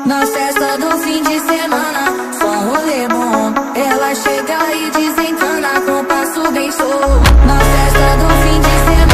Na festa do fim de semana, só um rolê bom. Ela chega e desencana com passo bem show. Na festa do fim de semana.